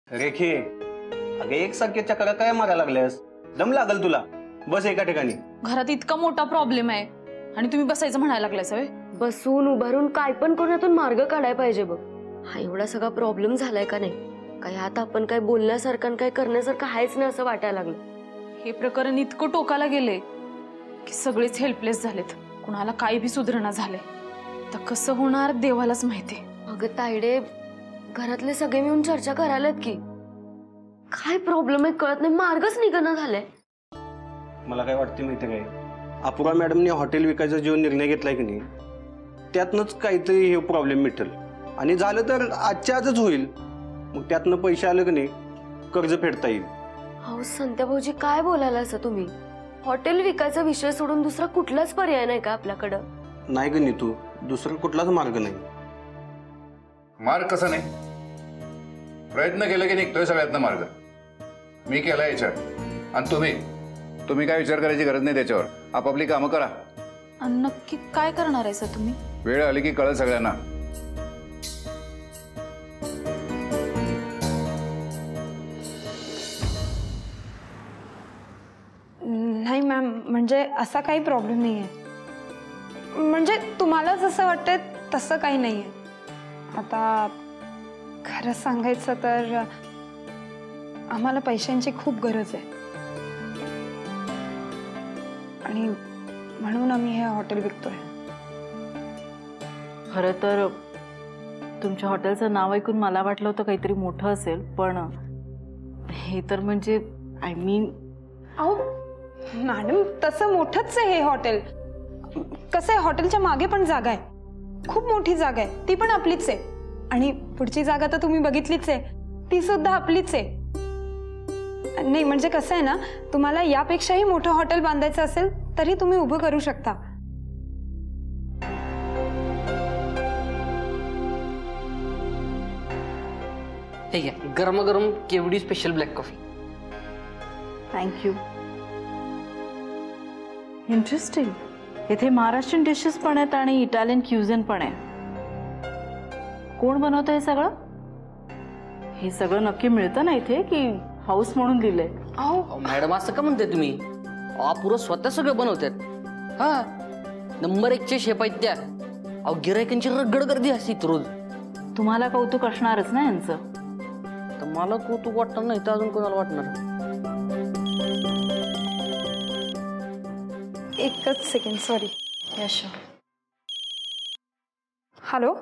रेखे, अगं एकसारख्या चक्रा काय मारायला लागल्यास? दम लागल तुला. बस एका ठिकाणी. घरात इतका मोठा प्रॉब्लेम आहे आणि तुम्ही बसायचं म्हणायला लागलाय सवय. बसून उभारून काय पण कोणातून मार्ग काढायला पाहिजे बघ. हा एवढा सगळा प्रॉब्लेम झालाय का नाही, काय आता आपण काय बोलण्यासारखं काय करण्यासारखं आहेच नाही असं वाटायला लागलं. हे प्रकरण इतकं टोकाला गेले की सगळेच हेल्पलेस झालेत. कुणाला काही भी सुधारणा झाले. तर कसं होणार देवालाच माहिती. अगं तायडे, घरातले सगळे मिळून चर्चा करायलात की काय प्रॉब्लेम आहे कळत नाही, मार्गच निघणं झालाय. मला काय वाटते माहिती काय, अपूर्वा मॅडमने हॉटेल विकायचा जो निर्णय घेतलाय की नाही, त्यातनंच काहीतरी हे प्रॉब्लेम मिटेल. आणि झालं तर आजच्या आजच होईल. मग त्यातनं पैसे आलं की नाही, कर्ज फेडता येईल. अहो संत्या भाऊजी, काय बोलायला असं तुम्ही? हॉटेल विकायचा विषय सोडून दुसरा कुठलाच पर्याय नाही का आपल्याकडं? नाही ग नीतू, दुसरा कुठलाच मार्ग नाही. मार्ग कसा नाही? प्रयत्न केला की निघतोय सगळ्यातनं मार्ग. मी केला याच्यात. आणि तुम्ही काय विचार करायची गरज नाही त्याच्यावर. आपापली कामं करा. नक्की काय करणार आहे सर तुम्ही? वेळ आली की कळलं सगळ्यांना. नाही मॅम, म्हणजे असा काही प्रॉब्लेम नाही आहे. म्हणजे तुम्हाला जसं वाटतंय तसं काही नाही आहे. आता खरं सांगायचं तर आम्हाला पैशांची खूप गरज आहे आणि म्हणून आम्ही हे हॉटेल विकतोय. खरं तर तुमच्या हॉटेलचं नाव ऐकून मला वाटलं होतं काहीतरी मोठं असेल, पण हे तर म्हणजे आय मीन. अहो मॅडम, तसं मोठंच आहे हे हॉटेल. कसं आहे, हॉटेलच्या मागे पण जागा आहे, खूप मोठी जागा आहे, ती पण आपलीच आहे. आणि पुढची जागा तर तुम्ही बघितलीच आहे, ती सुद्धा आपलीच आहे. नाही म्हणजे कसं आहे ना, तुम्हाला यापेक्षाही मोठं हॉटेल बांधायचं असेल तरी तुम्ही उभं करू शकता. हे घ्या, गरमागरम केवडी special black coffee. Thank you. Interesting. इथे महाराष्ट्रीयन डिशेस पण आहेत आणि इटालियन क्युझिन पण आहे. कोण बनवतं हे सगळं? हे सगळं नक्की मिळतं ना इथे की हाऊस म्हणून दिलंय? अहो मॅडम, असं का म्हणते तुम्ही? अपूर्वा स्वतः सगळं बनवतात. हा, नंबर 1चे शेफ आहेत त्या. अहो गिरायकांची रगड गर्दी असते रोज. तुम्हाला कौतुक असणारच ना यांचं. तर मला कौतुक वाटणार नाही तर अजून कोणाला वाटणार? एकच सेकंड, सॉरी. यश, हॅलो,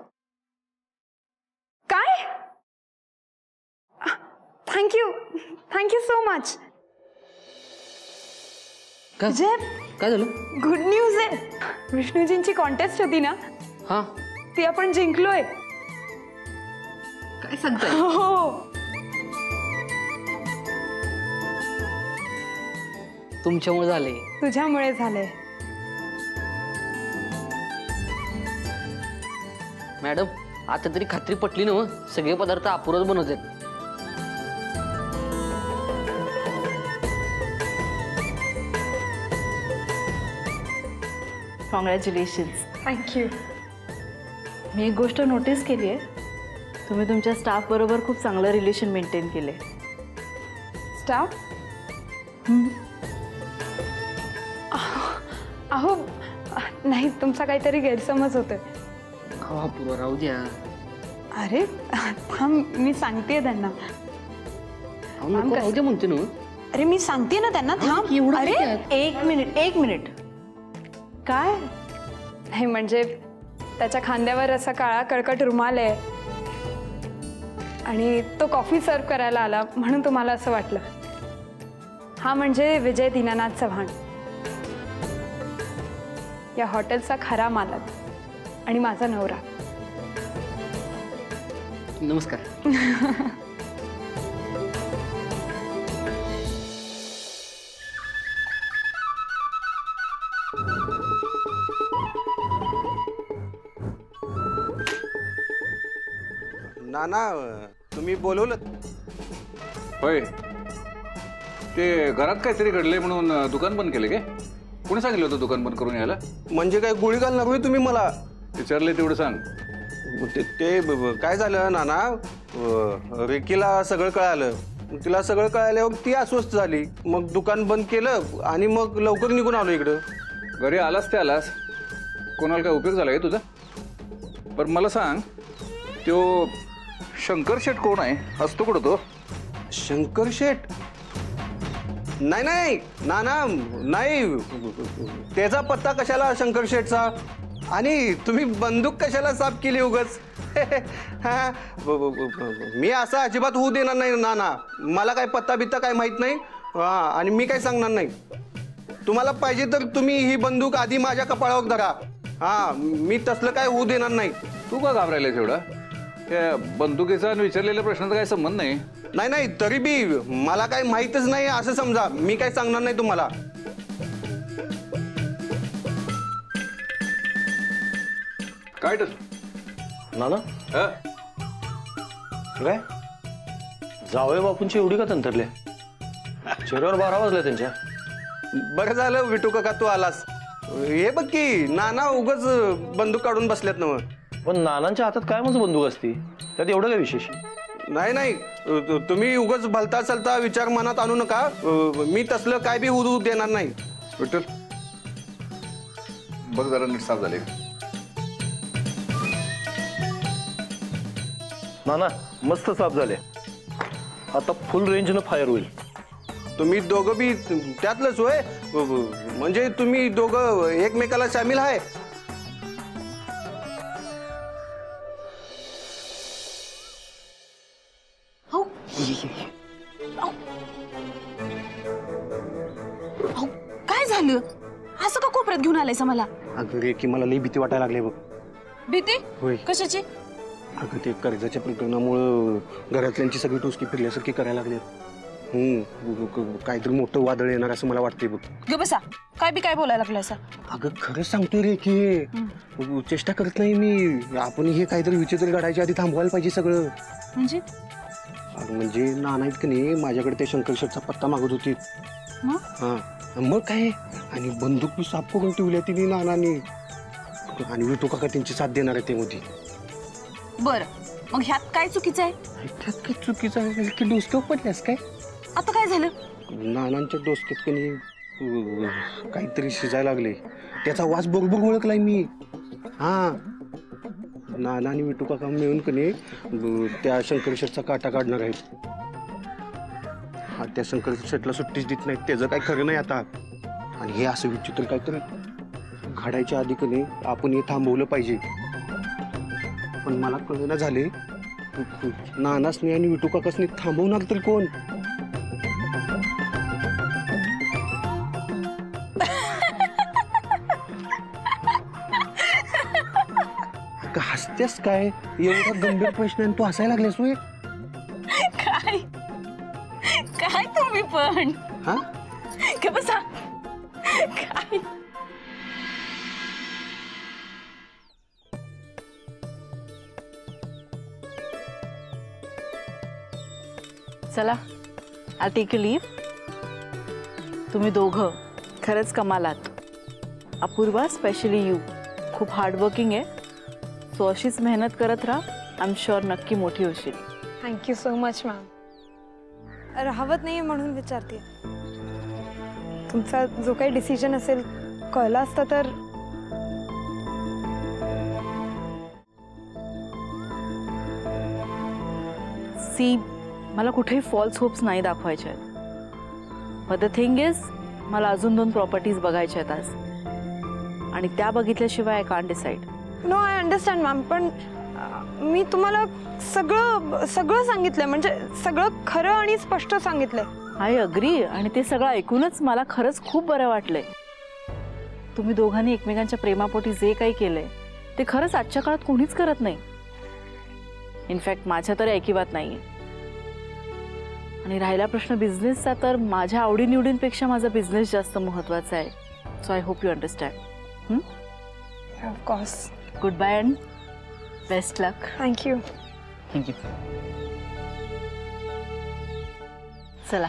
काय? Thank you so much. काय झालं? गुड न्यूज आहे. विष्णूजींची कॉन्टेस्ट होती ना, हा, ती आपण जिंकलोय. काय सांगताय? हो. तुमच्यामुळे झाले. तुझ्यामुळे झालंय. मॅडम, आता तरी खात्री पटली ना? सगळे पदार्थ अपूर्वाच बनवतात. कॉंग्रॅच्युलेशन्स. थँक्यू. मी एक गोष्ट नोटीस केली आहे, तुम्ही तुमच्या स्टाफ बरोबर खूप चांगलं रिलेशन मेंटेन केले. स्टाफ? अहो नाही, तुमचा काहीतरी गैरसमज होतोय. अपूर्वा, राहू द्या. अरे थांब, मी सांगतेय त्यांना. राहू द्या म्हणते ना. अरे मी सांगते ना त्यांना, थांब. अरे एक मिनिट. काय? नाही म्हणजे त्याच्या खांद्यावर असा काळा कळकट रुमाल आहे आणि तो कॉफी सर्व करायला आला म्हणून तुम्हाला असं वाटलं. हा म्हणजे विजय दीनानाथ चव्हाण, या हॉटेलचा खरा मालक आणि माझा नवरा. नमस्कार. नाना, तुम्ही बोलवलं? होय, ते घरात काहीतरी घडलंय म्हणून दुकान बंद केले काय? कोणी सांगितलं होतं दुकान बंद करून यायला? म्हणजे काय गोळी घालणार होय तुम्ही मला? विचारले तेवढं सांग. काय झालं नाना, रेकीला सगळं कळालं. तिला सगळं कळाल्यावर ती अस्वस्थ झाली. मग दुकान बंद केलं आणि मग लवकर निघून आलो इकडं. घरी आलास ते आलास, कोणाला काय उपयोग झाला आहे तुझा? बरं मला सांग, तो शंकर शेठ कोण आहे? असतो कुठं तो? शंकर शेठ? नाही नाही नाना, नाही. त्याचा पत्ता कशाला शंकर शेठचा? आणि तुम्ही बंदूक कशाला साफ केली उगाच? हा, मी असं अजिबात होऊ देणार नाही नाना. मला काय पत्ता बित्ता काय माहित नाही. हा, आणि मी काय सांगणार नाही. तुम्हाला पाहिजे तर तुम्ही ही बंदूक आधी माझ्या कपाळावर धरा. हा, मी तसलं काय होऊ देणार नाही. तू का घाबरायलास एवढा? त्या बंदुकीचा आणि विचारलेल्या प्रश्नाचा काही संबंध नाही. नाही नाही, तरी बी मला काय माहीतच नाही असं समजा. मी काय सांगणार नाही तुम्हाला. काय तर नाना हा? काय जावई बापूंची एवढी का तंतरले? चेहऱ्यावर 12 वाजल्या त्यांच्या. बरं झालं विटू काका तू आलास. हे बघ की नाना उगाच बंदूक काढून बसल्यात ना. पण नानांच्या हातात काय म्हणजे बंदूक असती, त्यात एवढं काय विशेष? नाही नाही, तुम्ही उगाच भलता चलता विचार मनात आणू नका. मी तसलं काय बी होऊ देणार नाही. विठ्ठल बघ जरा नीट साफ झाले. नाना मस्त साफ झाले. आता फुल रेंजनं फायर होईल. तुम्ही दोघं बी त्यातलंच होय? म्हणजे तुम्ही दोघं एकमेकाला सामील आहे? अहो, अहो, काय झालं? असं का कोपऱ्यात घेऊन आलायस मला? अगं रे की मला लई भीती वाटायला लागली बघ. भीती? होय. कशाची? अगं ते कर्जाच्या प्रकरणामुळं घरातल्यांची सगळी टोचकी फिरल्यासारखी करायला लागली. काहीतरी मोठं वादळ येणार असं मला वाटतंय बघ. ग बसा, काय बी काय बोलायला लागलं असं? अगं खरंच सांगतोय रे की चेष्टा करत नाही मी. आपण हे काहीतरी विचित्र घडायच्या आधी थांबवायला पाहिजे सगळं. म्हणजे अगं म्हणजे नाना आहेत की नाही माझ्याकडे ते शंकर शेठचा पत्ता मागत होती. हा, मग काय, आणि बंदूक बी साफ करून ठेवल्या तिने नानाने. आणि विठू काका त्यांची साथ देणार आहे ते मध्ये. बर, मग ह्यात काय चुकीचं आहे? त्यात काय चुकीचं आहे की डोसक्यावर पडल्यास काय? आता काय झालं? नानांच्या डोसक्यात की नाही काहीतरी शिजायला लागले. त्याचा वास बरोबर ओळखलाय मी. हा, नाना आणि विठू काका मिळून की नाही त्या शंकर शेठचा काटा काढणार आहेत. हा, त्या शंकर शेठला सुट्टीच देत नाहीत. त्याचं काय खरं नाही आता. आणि हे असं विचित्र काहीतरी घडायच्या आधी की नाही आपण हे थांबवलं पाहिजे. पण मला कळना झाले, नानासनी आणि विठू काकासनी थांबवणार तर कोण? हसतेस काय? एवढा गंभीर प्रश्न आणि तू हसायला लागलेस होय? काय काय तुम्ही पण? हा, ग बसा. काय? चला, आय टेक अ लीव्ह. तुम्ही दोघं खरंच कमालात. अपूर्वा, स्पेशली यू खूप हार्डवर्किंग आहे. सो अशीच मेहनत करत राहा. आय एम शुअर नक्की मोठी होशील. Thank you so much ma'am. राहवत नाही म्हणून विचारते. तुमचा जो काही डिसिजन असेल कळला असता तर. सी, मला कुठेही फॉल्स होप्स नाही दाखवायचे आहेत. बट द थिंग इज, मला अजून 2 प्रॉपर्टीज बघायच्या आहेत आज, आणि त्या बघितल्याशिवाय I can't decide. No, I understand ma'am, पण मी तुम्हाला सगळं सगळं सांगितलंय. म्हणजे सगळं खरं आणि स्पष्ट सांगितलंय. I agree. आणि ते सगळं ऐकूनच मला खरंच खूप बरं वाटलंय. तुम्ही दोघांनी एकमेकांच्या प्रेमापोटी जे काही केलंय ते खरंच आजच्या काळात कोणीच करत नाही. इनफॅक्ट माझ्या तरी ऐकिवात नाहीये. आणि राहिला प्रश्न बिझनेसचा, तर माझ्या आवडीनिवडींपेक्षा माझा बिझनेस जास्त महत्वाचा आहे. So I hope you understand. Of course. Good bye and best luck. Thank you. Thank you. चला.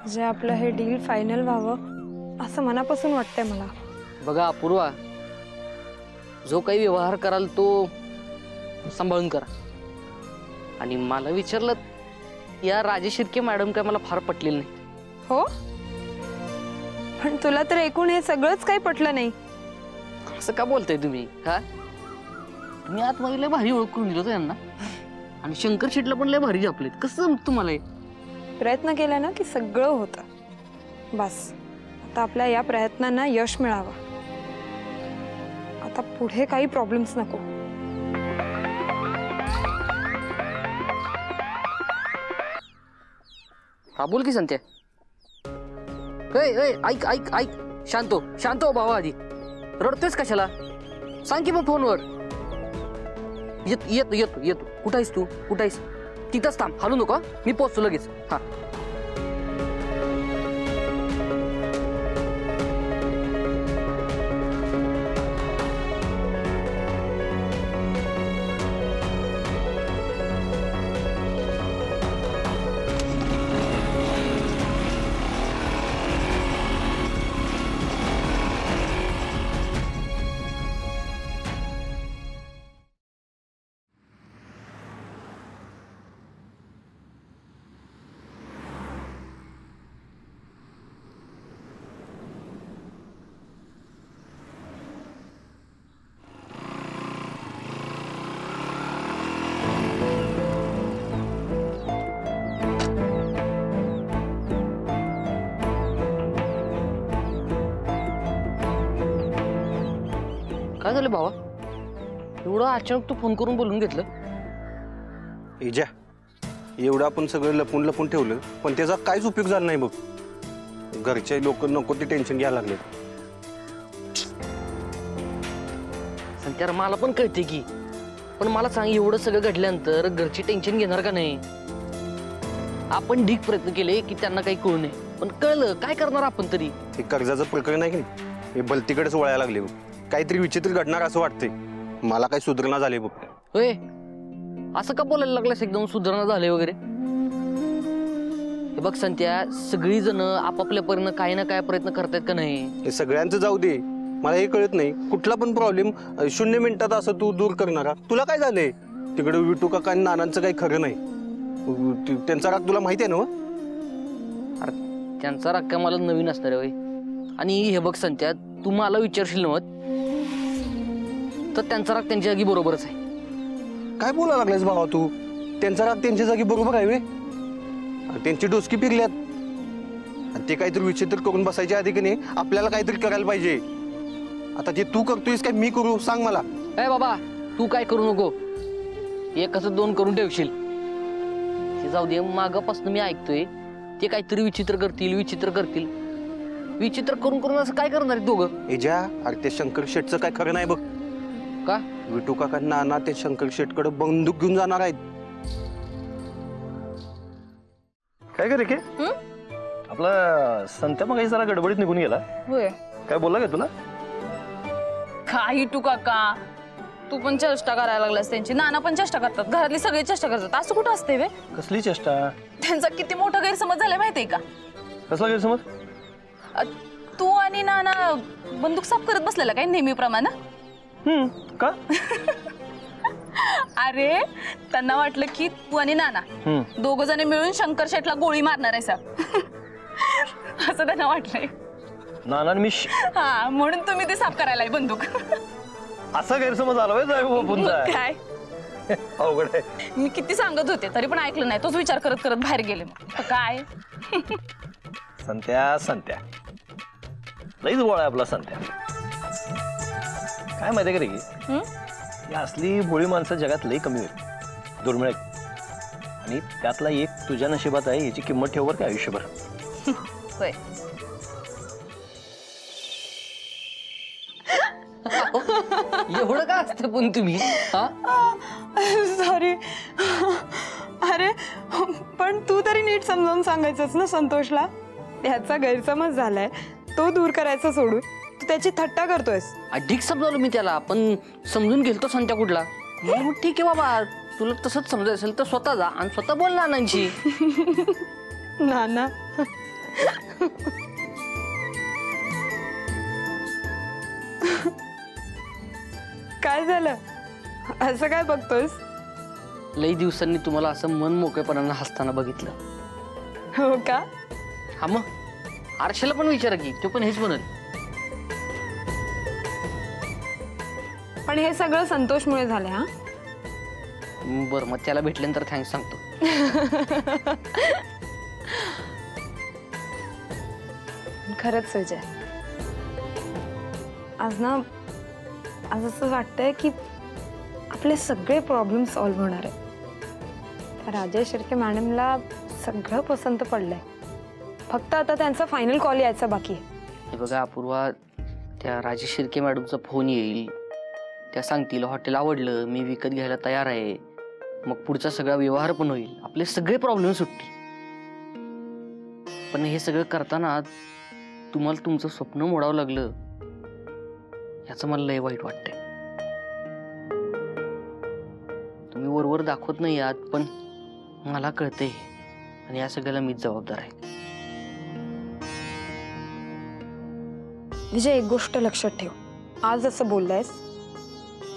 जे आपलं हे डील फायनल व्हावं असं मनापासून वाटतंय मला. बघा अपूर्वा, जो काही व्यवहार कराल तो सांभाळून करा. आणि मला विचारलं, या राजेश शिर्के मॅडम काय मला फार पटलेलं नाही. हो, पण तुला तर एकूण हे सगळंच काही पटलं नाही. असं का बोलताय तुम्ही? हा, तुम्ही आतमध्ये लय भारी ओळखून दिलं यांना, आणि शंकर शेटला पण लय भारी जपलेत. कसं तुम्हाला हे? प्रयत्न केला ना की सगळं होतं. बस आता आपल्या या प्रयत्नांना यश मिळावं. आता पुढे काही प्रॉब्लेम्स नको. हा बोल की संत्या. ऐक ऐक ऐक, शांत हो भावा. आधी रडतोयस कशाला? सांग की मग फोनवर. येतो येतो येतो. कुठं आहेस तू? कुठं आहेस? तिथंच थांब, हलू नको. मी पोचतो लगेच. हा, काय झालं भावा? एवढं अचानक तू फोन करून बोलून घेतलं? इजा, एवढं आपण सगळं लपून लपून ठेवलं पण त्याचा काहीच उपयोग झाला नाही बघ. घरचे लोक नको ते टेन्शन घ्यायला लागले. संत्यार मला पण कळते की, पण मला सांग, एवढं सगळं घडल्यानंतर घरची टेन्शन घेणार का नाही? आपण ढीक प्रयत्न केले की त्यांना काही कळू नये, पण कळलं काय करणार आपण तरी? हे कर्जाचं प्रकरण आहे की नाही, हे भलतीकडेच वळायला लागले बघ. काहीतरी विचित्र घडणार असं वाटतंय मला. काही सुधारणा झाली बघ. होय, असं का बोलायला लागलास एकदम सुधारणा झाले वगैरे? हे बघ संत्या, सगळी जण आपापल्या परीनं काही ना काय प्रयत्न करतायत का नाही? हे सगळ्यांचं जाऊ दे, मला हे कळत नाही कुठला पण प्रॉब्लेम 0 मिनिटात असं तू दूर करणारा. तुला काय झालंय? तिकडे विटू काका आणि नानांचं काही खरं नाही. त्यांचा राग तुला माहिती आहे ना? अरे त्यांचा राग काय मला नवीन असणार आहे? आणि हे बघ संत्या, तू मला विचारशील ना तर त्यांचा राग त्यांच्या जागी बरोबरच आहे. काय बोलायला लागलास भावा तू? त्यांचा राग त्यांच्या जागी बरोबर आहे वे. त्यांची डोसकी पिरल्यात, ते काहीतरी विचित्र करून बसायच्या आधी की नाही आपल्याला काहीतरी करायला पाहिजे. आता जे तू करतोयस काय मी करू? सांग मला. ए बाबा, तू काय करू नको. एकच 2 करून ठेवशील. ते जाऊ दे, मागापासून मी ऐकतोय ते काहीतरी विचित्र करतील. विचित्र करून करून असं काय करणार आहेत दोघं? एजा, अरे ते शंकर शेठचं काय खरं नाही बघ. का? विटू काका नाना ते शंकर शेठकडे बंदूक घेऊन जाणार आहेत. काय करे की आपला संत्या मग जरा गडबडीत निघून गेला. होय. काय बोलला का तुला? काही तू काका, तू पण चेष्टा करायला लागलास त्यांची. नाना पण चेष्टा करतात, घरातली सगळी चेष्टा करतात. असं कुठं असते वे? कसली चेष्टा? त्यांचा किती मोठा गैरसमज झाला माहितीये का? कसला गैरसमज? तू आणि नाना बंदूक साफ करत बसलेला काय नेहमीप्रमाणे? का? अरे त्यांना वाटलं की तू आणि नाना दोघ जण मिळून शंकर शेठला गोळी मारणार आहे असं त्यांना वाटलंय. नाना मी हा, म्हणून तुम्ही ते साफ करायला बंदूक. असा गैरसमज आला काय? अवघड आहे. मी किती सांगत होते तरी पण ऐकलं नाही. तोच विचार करत करत बाहेर गेले. मग काय? संत्या लईच गोळा आहे आपला संत्या. काय माहिती का रे की असली भोळी माणसं जगात लई कमी होईल, दुर्मिळ. आणि त्यातला एक तुझ्या नशिबात आहे, याची किंमत ठेववर का आयुष्यभर. होय. एवढं का असतं पण तुम्ही? सॉरी. अरे पण तू तरी नीट समजावून सांगायचंच ना संतोषला. त्याचा गैरसमज झालाय, तो दूर करायचा सोडून तू त्याची थट्टा करतोयस. अधिक समजावलं मी त्याला, पण समजून गेल तो संत्या कुठला. मग ठीक आहे बाबा, तुला तसंच समजायचं असेल तर स्वतः जा आणि स्वतः बोल नानांशी. नाना काय झालं? असं काय बघतोस? लई दिवसांनी तुम्हाला असं मन मोकळेपणानं हसताना बघितलं. हो का? हा मग आरशाला पण विचारा की, तो पण हेच म्हणत. पण हे सगळं संतोषमुळे झालं. हा बरं, मग त्याला भेटल्यानंतर थँक्स सांगतो. खरंच विजय, आज असं वाटतंय की आपले सगळे प्रॉब्लेम सॉल्व्ह होणार आहे. राजेश शिर्के मॅडमला सगळं पसंत पडलंय. फक्त आता त्यांचा फायनल कॉल यायचा बाकी आहे. हे बघा अपूर्वा, त्या राजेश शिर्के मॅडमचा फोन येईल, त्या सांगतील हॉटेल आवडलं, मी विकत घ्यायला तयार आहे. मग पुढचा सगळा व्यवहार पण होईल, आपले सगळे प्रॉब्लेम सुटतील. पण हे सगळं करताना तुम्हाला तुमचं स्वप्न मोडावं लागलं, याचं मला लय वाईट वाटतंय. तुम्ही वरवर दाखवत नाही आहात, पण मला कळतंय आणि या सगळ्याला मीच जबाबदार आहे. विजय, एक गोष्ट लक्षात ठेव. आज असं बोललायस,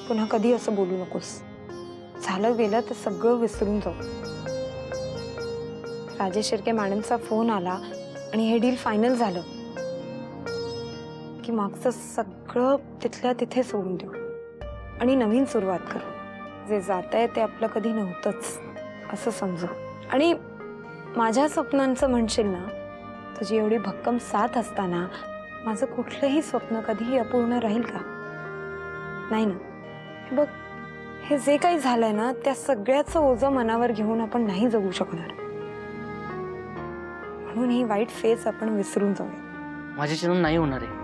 पुन्हा कधी असं बोलू नकोस. झालं गेलं तर सगळं विसरून जाऊ. राजेश शिर्के मॅडमचा फोन आला आणि हे डील फायनल झालं की मागचं सगळं तिथल्या तिथे सोडून देऊ आणि नवीन सुरुवात करू. जे जात आहे ते आपलं कधी नव्हतंच असं समजू. आणि माझ्या स्वप्नांचं म्हणशील ना, तुझी एवढी भक्कम साथ असताना माझं कुठलंही स्वप्न कधीही अपूर्ण राहील का? नाही ना. हे बघ, हे जे काही झालंय ना, त्या सगळ्याचं ओझं मनावर घेऊन आपण नाही जगू शकणार. म्हणून ही वाईट फेज आपण विसरून जाऊया. माझ्याच्यानं नाही होणार आहे.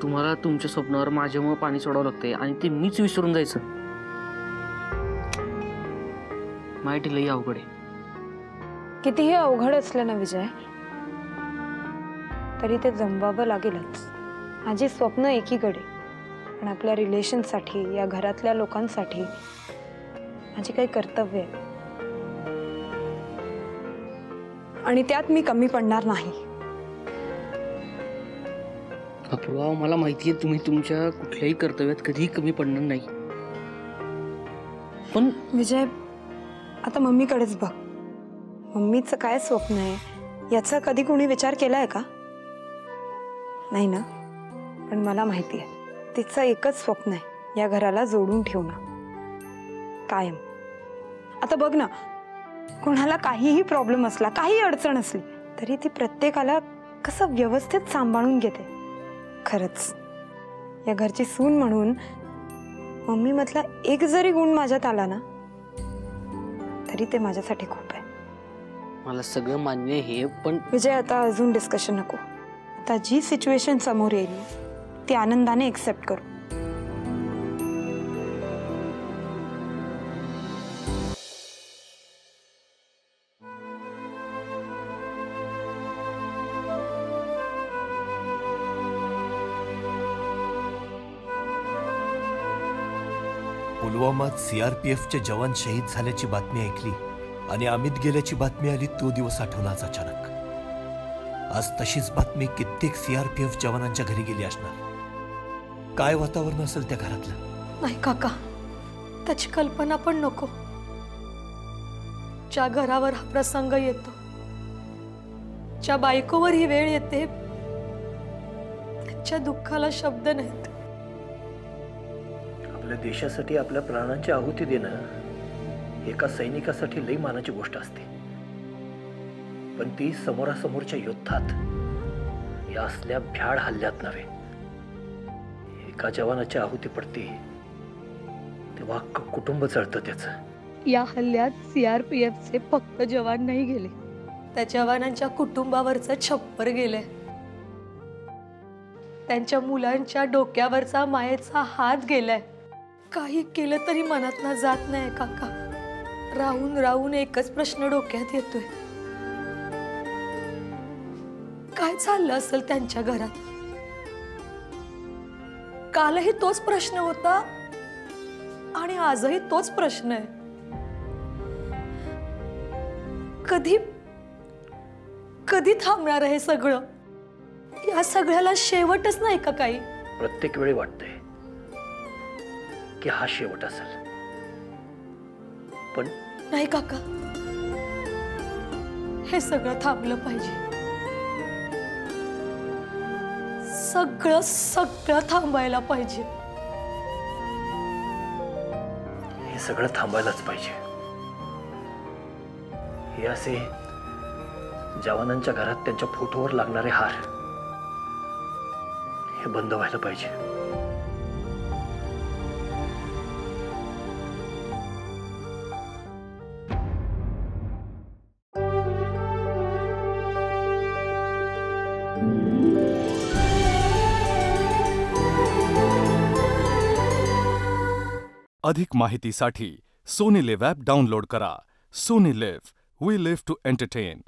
तुम्हाला तुमच्या स्वप्नावर माझ्यामुळे पाणी सोडावं लागतंय आणि ते मीच विसरून जायचं. माहिती लई अवघड आहे. कितीही अवघड असलं ना विजय, तरी ते जमवावं लागेलच. माझी स्वप्न एकीकडे, पण आपल्या रिलेशनसाठी, या घरातल्या लोकांसाठी माझी काही कर्तव्य आहे आणि त्यात मी कमी पडणार नाही. अपूर्वा, मला माहिती आहे तुम्ही तुमच्या कुठल्याही कर्तव्यात कधीही कमी पडणार नाही. पण विजय, आता मम्मीकडेच बघ. मम्मीचं काय स्वप्न आहे याचा कधी कोणी विचार केलाय का? नाही ना. पण मला माहिती आहे, तिचं एकच स्वप्न आहे, या घराला जोडून ठेवणं कायम. आता बघ ना, कोणाला काहीही प्रॉब्लेम असला, काही अडचण असली, तरी ती प्रत्येकाला कसं व्यवस्थित सांभाळून घेते. खरंच या घरची सून म्हणून मम्मी मधला एक जरी गुण माझ्यात आला ना, तरी ते माझ्यासाठी खूप आहे. मला सगळं मान्य आहे, पण विजय, आता अजून डिस्कशन नको. आता जी सिच्युएशन समोर येईल ती आनंदाने एक्सेप्ट करू. पुलवामात सीआरपीएफचे जवान शहीद झाल्याची बातमी ऐकली आणि अमित गेल्याची बातमी आली. तो दिवस आठवलाच अचानक. आज तशीच बातमी कित्येक सीआरपीएफ जवानांच्या घरी गेली असणार. काय वातावरण असेल त्या घरातलं? नाही काका, त्याची कल्पना पण नको. ज्या घरावर हा प्रसंग येतो, ज्या बायकोवर ही वेळ येते, त्यांच्या दुःखाला शब्द नाहीत. आपल्या देशासाठी आपल्या प्राणांची आहुती देणं एका सैनिकासाठी लई मानाची गोष्ट असते. पण ती समोरासमोरच्या युद्धात, या असल्या भ्याड हल्ल्यात नव्हे. एका जवानाची आहुती पडते तेव्हा अख्खं कुटुंब जळतं त्याचं. या हल्ल्यात सीआरपीएफचे फक्त जवान नाही गेले, त्या जवानांच्या कुटुंबावरचं छप्पर गेलंय. त्यांच्या मुलांच्या डोक्यावरचा मायेचा हात गेलाय. काही केलं तरी मनात जात नाही काका. राहून राहून एकच प्रश्न डोक्यात येतोय, काय चाललं असेल त्यांच्या घरात? कालही तोच प्रश्न होता आणि आजही तोच प्रश्न आहे. कधी थांबणार आहे हे सगळं? या सगळ्याला शेवटच नाही का काही? प्रत्येक वेळी वाटतंय की हा शेवट असेल, पण नाही काका, हे सगळं थांबलं पाहिजे. सगळं सगळं थांबायला पाहिजे. हे सगळं थांबायलाच पाहिजे. हे असे जवानांच्या घरात त्यांच्या फोटोवर लागणारे हार हे बंद व्हायला पाहिजे. अधिक माहितीसाठी सोनी लिव्ह ॲप डाउनलोड करा. Sony Liv, we live to entertain.